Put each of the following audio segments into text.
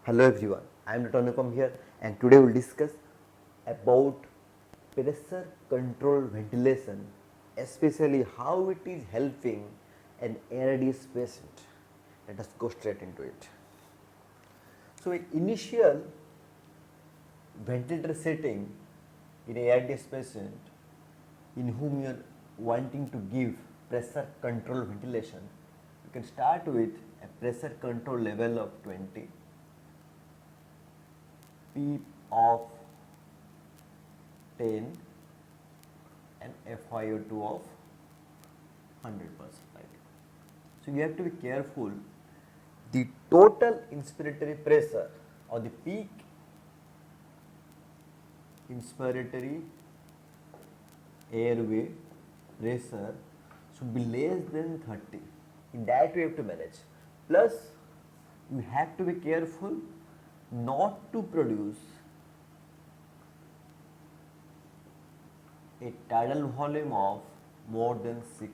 Hello everyone, I am Dr. Anupam here and today we will discuss about pressure control ventilation, especially how it is helping an ARDS patient. Let us go straight into it. So, an initial ventilator setting in ARDS patient in whom you are wanting to give pressure control ventilation, you can start with a pressure control level of 20, PEEP of 10 and FiO2 of 100%, right. So, you have to be careful. The total inspiratory pressure or the peak inspiratory airway pressure should be less than 30. In that we have to manage. Plus, you have to be careful not to produce a tidal volume of more than 6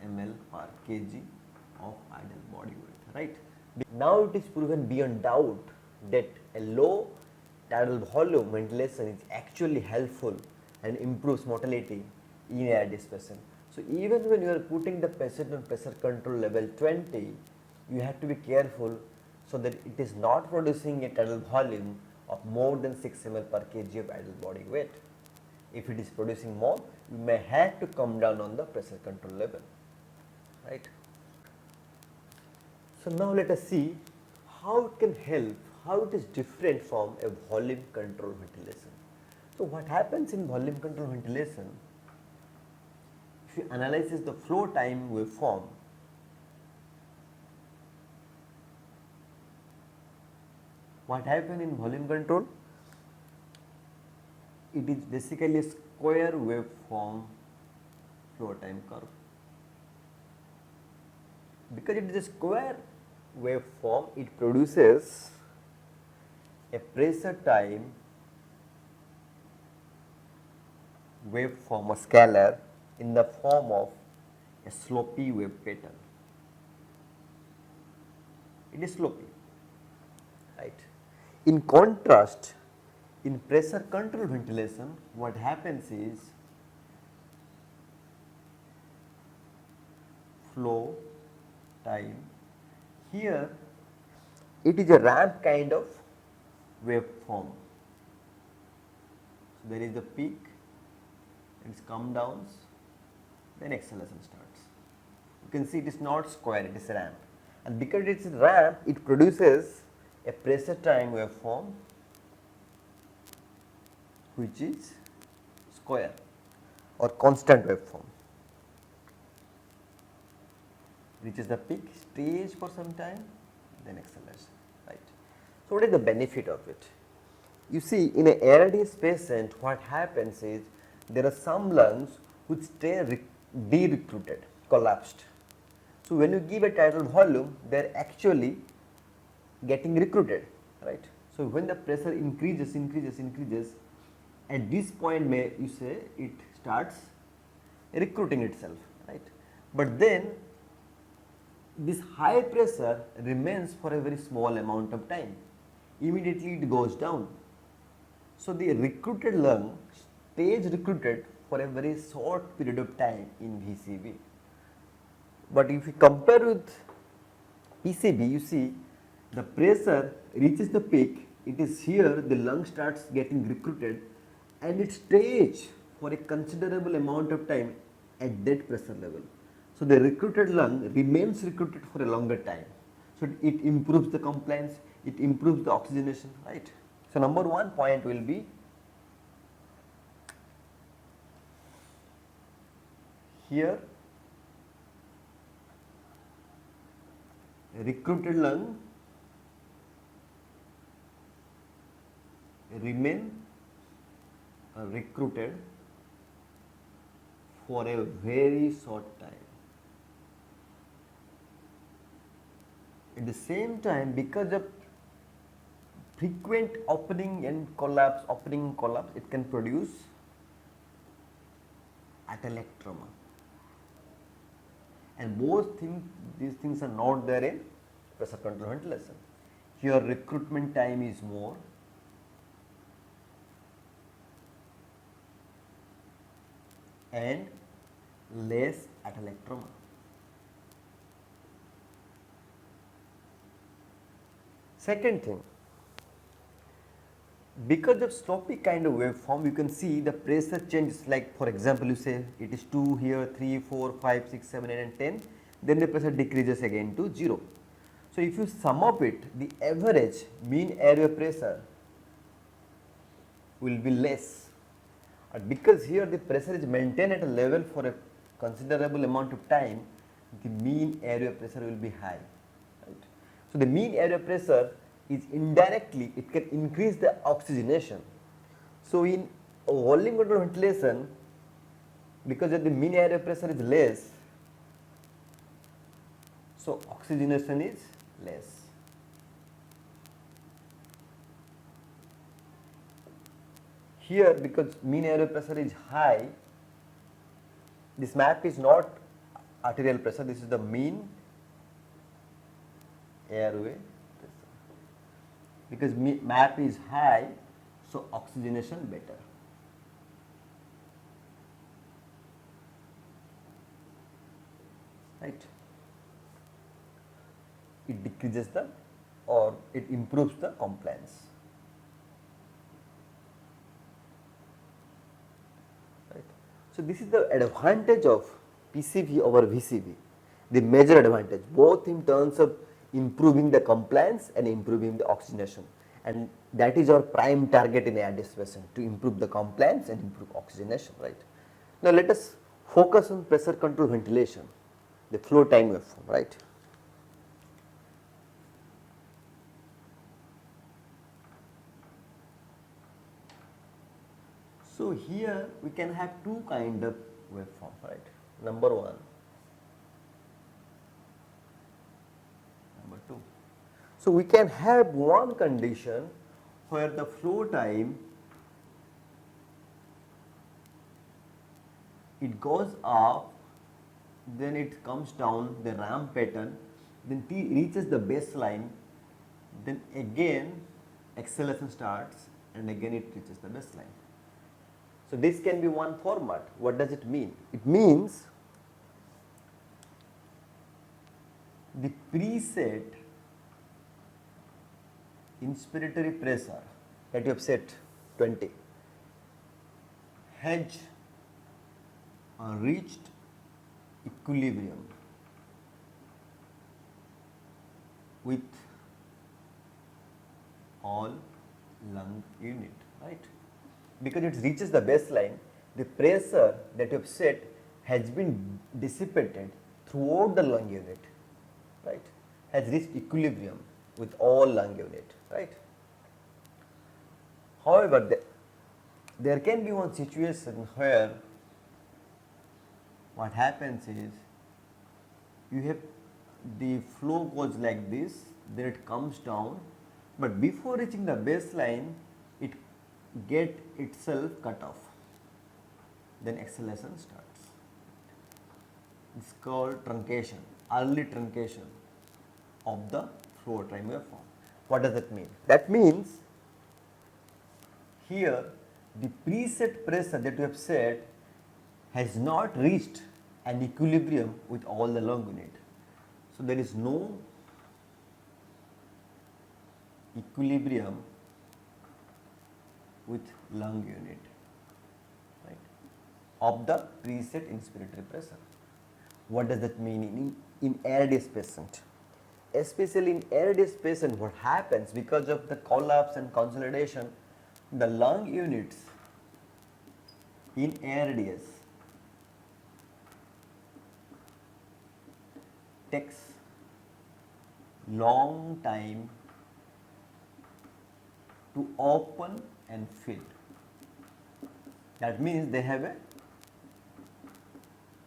ml per kg of idle body weight, right. Now it is proven beyond doubt that a low tidal volume ventilation is actually helpful and improves mortality in ARDS patient. So even when you are putting the patient on pressure control level 20, you have to be careful so that it is not producing a tidal volume of more than 6 ml per kg of idle body weight. If it is producing more, you may have to come down on the pressure control level, right. So now let us see how it can help, how it is different from a volume control ventilation. So what happens in volume control ventilation, if you analyze the flow time waveform, what happens in volume control? It is basically a square waveform flow time curve. Because it is a square waveform, it produces a pressure time waveform or scalar in the form of a slopy wave pattern. It is slopy, right. In contrast, in pressure control ventilation, what happens is flow time. Here, it is a ramp kind of waveform. So there is the peak, it comes down, then acceleration starts. You can see it is not square, it is a ramp. And because it is a ramp, it produces a pressure time waveform which is square or constant waveform. Reaches the peak, stays for some time, then acceleration, right. So what is the benefit of it? You see, in an ARDS patient, what happens is there are some lungs which stay de-recruited, collapsed. So when you give a tidal volume, they are actually getting recruited, right. So when the pressure increases, at this point may you say it starts recruiting itself, right. But then this high pressure remains for a very small amount of time, immediately it goes down. So the recruited lung stays recruited for a very short period of time in VCV. But if you compare with PCV, you see the pressure reaches the peak, it is here the lung starts getting recruited and it stays for a considerable amount of time at that pressure level. So the recruited lung remains recruited for a longer time. So it improves the compliance, it improves the oxygenation, right. So number one point will be here recruited lung remain recruited for a very short time. At the same time, because of frequent opening and collapse, it can produce atelectroma. And these things are not there in pressure control ventilation. here recruitment time is more, and less at electroma. Second thing, because of slopy kind of waveform, you can see the pressure changes, like for example, you say it is 2 here, 3, 4, 5, 6, 7, 8 and 10, then the pressure decreases again to 0. So, if you sum up it, the average mean airway pressure will be less, because here the pressure is maintained at a level for a considerable amount of time, the mean airway pressure will be high. Right. So, the mean airway pressure is indirectly, it can increase the oxygenation. So, in volume control ventilation, because of the mean airway pressure is less, so oxygenation is less. Here, because mean airway pressure is high, this map is not arterial pressure, this is the mean airway pressure. Because map is high, so oxygenation better. Right? It decreases the, or it improves the compliance. Right? So, this is the advantage of PCV over VCV, the major advantage, both in terms of improving the compliance and improving the oxygenation, and that is our prime target in ARDS patient, to improve the compliance and improve oxygenation. Right? Now, let us focus on pressure control ventilation, the flow time waveform. Right? So, here we can have two kind of waveform, right. Number one, number two. So, we can have one condition where the flow time, it goes up, then it comes down the ramp pattern, then T reaches the baseline, then again acceleration starts and again it reaches the baseline. So, this can be one format. What does it mean? It means the preset inspiratory pressure that you have set 20 has reached equilibrium with all lung unit, right. Because it reaches the baseline, the pressure that you have set has been dissipated throughout the lung unit, right, has reached equilibrium with all lung unit, right. However, there can be one situation where what happens is you have the flow goes like this, then it comes down, but before reaching the baseline, it get itself cut off, then acceleration starts. It's called truncation, early truncation of the flow time waveform. What does that mean? That means here the preset pressure that we have set has not reached an equilibrium with all the lung unit. So, there is no equilibrium with lung unit, right, of the preset inspiratory pressure. What does that mean in ARDS patient? Especially in ARDS patient, what happens because of the collapse and consolidation, the lung units in ARDS takes long time to open and fill. That means they have a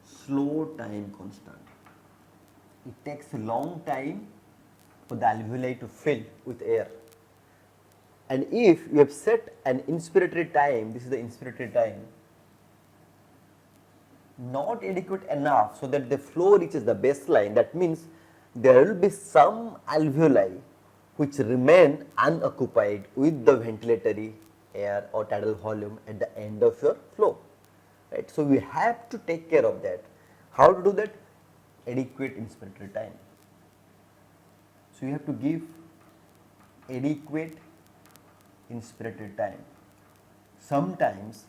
slow time constant. It takes a long time for the alveoli to fill with air. And if you have set an inspiratory time, this is the inspiratory time, not adequate enough so that the flow reaches the baseline, that means there will be some alveoli which remain unoccupied with the ventilatory air or tidal volume at the end of your flow, right. So, we have to take care of that. How to do that? Adequate inspiratory time. So, you have to give adequate inspiratory time. Sometimes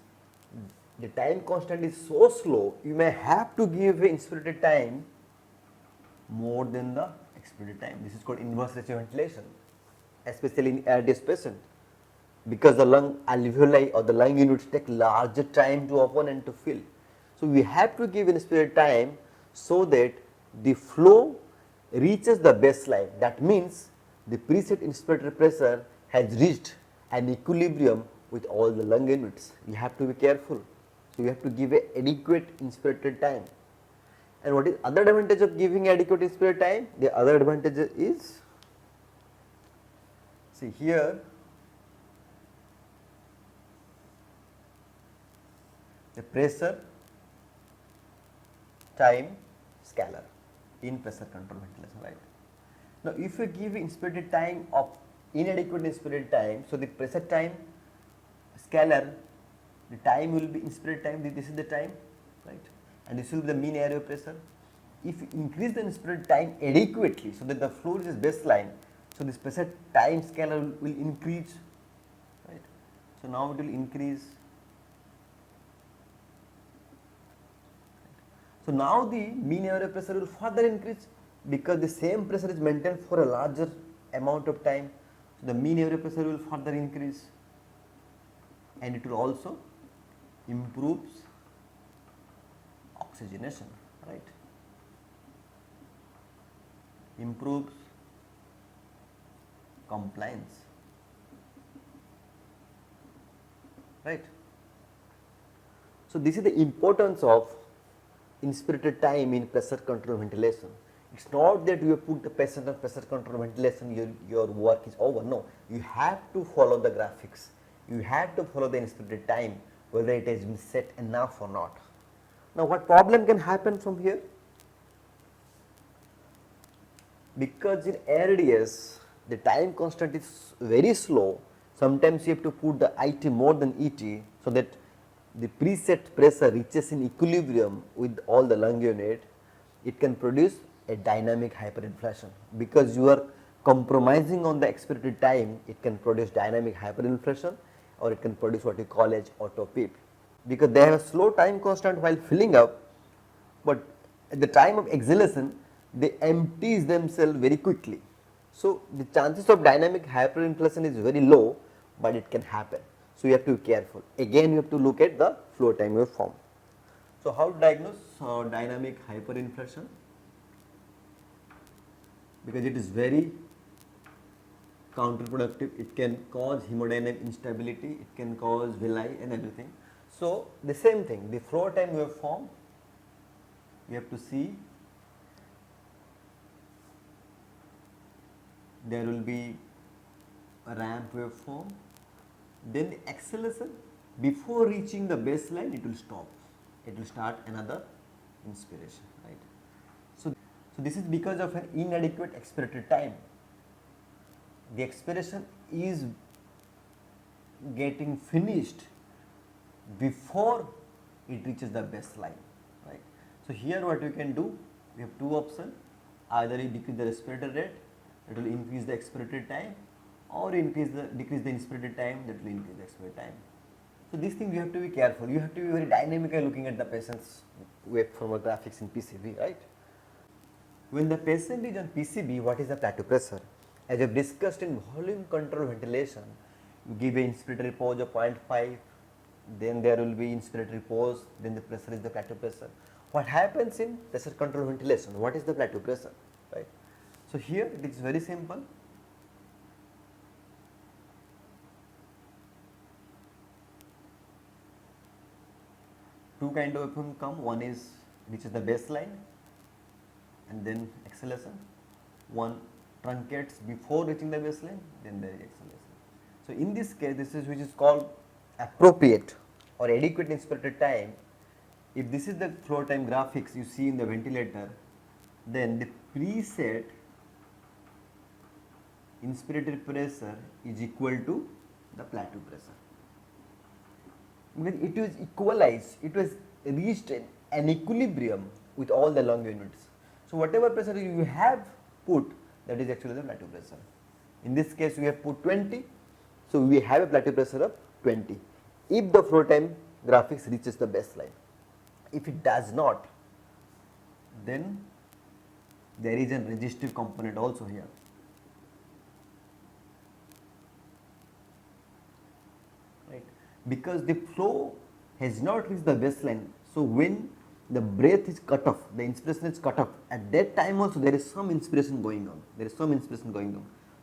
the time constant is so slow, you may have to give inspiratory time more than the expiratory time. This is called inverse ratio ventilation, especially in ARDS patient, because the lung alveoli or the lung units take larger time to open and to fill. So, we have to give inspiratory time so that the flow reaches the baseline. That means the preset inspiratory pressure has reached an equilibrium with all the lung units. You have to be careful. So, you have to give a adequate inspiratory time. And what is other advantage of giving adequate inspiratory time? The other advantage is, see here, the pressure time scalar in pressure control ventilation, right. Now, if you give inspiratory time of inadequate inspiratory time, so the pressure time scalar, the time will be inspiratory time, this is the time, right, and this will be the mean airway pressure. If you increase the inspiratory time adequately, so that the flow reaches baseline, so this pressure time scalar will increase, right. So, now it will increase. So, now the mean airway pressure will further increase because the same pressure is maintained for a larger amount of time. So, the mean airway pressure will further increase, and it will also improves oxygenation, right, improves compliance, right. So, this is the importance of inspiratory time in pressure control ventilation. It is not that you put the patient on pressure control ventilation, your work is over. No, you have to follow the graphics, you have to follow the inspiratory time, whether it has been set enough or not. Now, what problem can happen from here? Because in ARDS, the time constant is very slow, sometimes you have to put the IT more than ET, so that the preset pressure reaches in equilibrium with all the lung unit. It can produce a dynamic hyperinflation, because you are compromising on the expiratory time. It can produce dynamic hyperinflation, or it can produce what you call as auto PEEP, because they have a slow time constant while filling up, but at the time of exhalation they empties themselves very quickly. So, the chances of dynamic hyperinflation is very low, but it can happen. So, you have to be careful. Again, you have to look at the flow time waveform. So, how to diagnose dynamic hyperinflation? Because it is very counterproductive, it can cause hemodynamic instability, it can cause villi and everything. So, the same thing, the flow time waveform, you have to see there will be a ramp waveform, then the acceleration, before reaching the baseline it will stop, it will start another inspiration, right. So, this is because of an inadequate expiratory time. The expiration is getting finished before it reaches the baseline, right. So, here what you can do, we have two options, either you decrease the respiratory rate, it will increase the expiratory time, or decrease the inspiratory time, that will increase the expiratory time. So, this thing you have to be careful, you have to be very dynamically looking at the patient's waveform graphics in PCV, right. When the patient is on PCB, what is the plateau pressure? As I have discussed in volume control ventilation, you give a inspiratory pause of 0.5, then there will be inspiratory pause, then the pressure is the plateau pressure. What happens in pressure control ventilation? What is the plateau pressure, right? So, here it is very simple. Two kind of waveform come, one is which is the baseline and then acceleration, one truncates before reaching the baseline, then there is acceleration. So, in this case, this is which is called appropriate or adequate inspiratory time. If this is the flow time graphics you see in the ventilator, then the preset inspiratory pressure is equal to the plateau pressure. Because it was equalized, it was reached an equilibrium with all the long units. So whatever pressure you have put, that is actually the plateau pressure. In this case we have put 20, so we have a plateau pressure of 20. If the flow time graphics reaches the baseline, if it does not, then there is a resistive component also here. Right? Because the flow has not reached the baseline, so when the breath is cut off, the inspiration is cut off, at that time also there is some inspiration going on,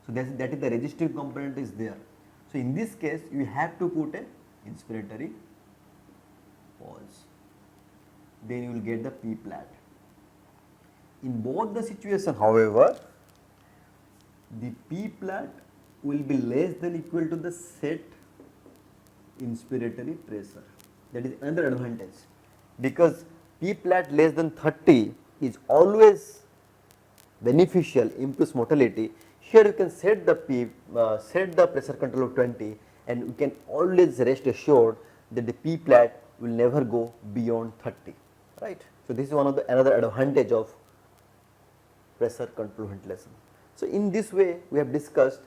so that is the resistive component is there. So in this case you have to put an inspiratory pause, then you will get the P flat. In both the situation, however, the P flat will be less than equal to the set inspiratory pressure. That is another advantage, because P flat less than 30 is always beneficial, improves motility. Here you can set the pressure control of 20, and you can always rest assured that the P flat will never go beyond 30, right. So this is one of the another advantage of pressure control ventilation. So in this way we have discussed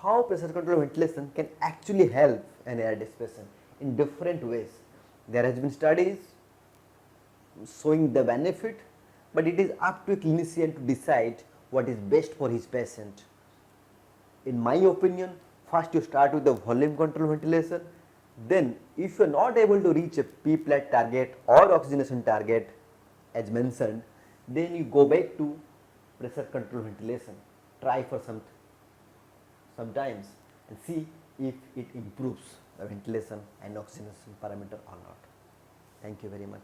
how pressure control ventilation can actually help an air dissipation in different ways. There has been studies showing the benefit, but it is up to a clinician to decide what is best for his patient. In my opinion, first you start with the volume control ventilation, then if you are not able to reach a P flat target or oxygenation target as mentioned, then you go back to pressure control ventilation, try for some times and see if it improves the ventilation and oxygenation parameter or not. Thank you very much.